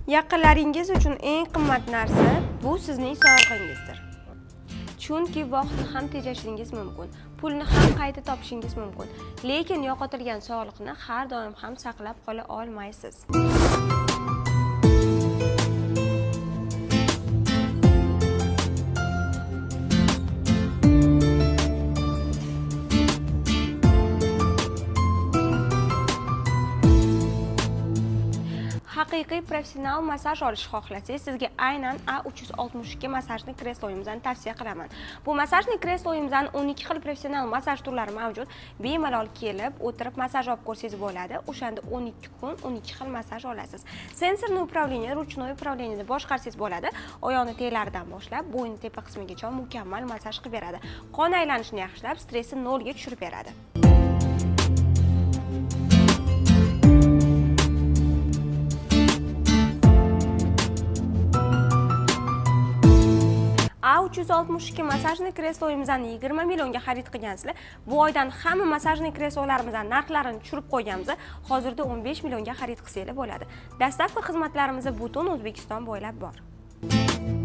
Yaqinlaringiz uchun eng qimmat narsa bu sizning sog'lig'ingizdir. Chunki vaqtni ham tejashingiz mumkin, pulni ham qayta topishingiz mumkin, lekin yo'qotilgan sog'liqni har doim ham saqlab qola olmaysiz. Haqiqiy professional massaj olishni xohlasangiz, sizga aynan A362 massajni kresloyimizdan tavsiya qilaman. Bu massajni kresloyimizdan 12 xil professional massaj turlari mavjud. Bemalol kelib, o'tirib massaj olib ko'rsangiz bo'ladi. O'shanda 12 kun 12 xil massaj olasiz. Sensorli управление, ручной управлениеni boshqarsangiz bo'ladi. Oyoqni teylaridan boshlab, bo'yni tepa qismigacha mukammal massaj qilib beradi. Qon aylanishini yaxshilab, stressni nolga tushirib beradi. A362 massajni kresloyimizdan 20 millionga xarid qilgansizlar. Bu oydan hamma massajni kreslolarimizdan narxlarini tushirib qo'yganmiz. Hozirda 15 millionga xarid qilsanglar bo'ladi. Dastavka xizmatlarimiz butun O'zbekiston bo'ylab bor.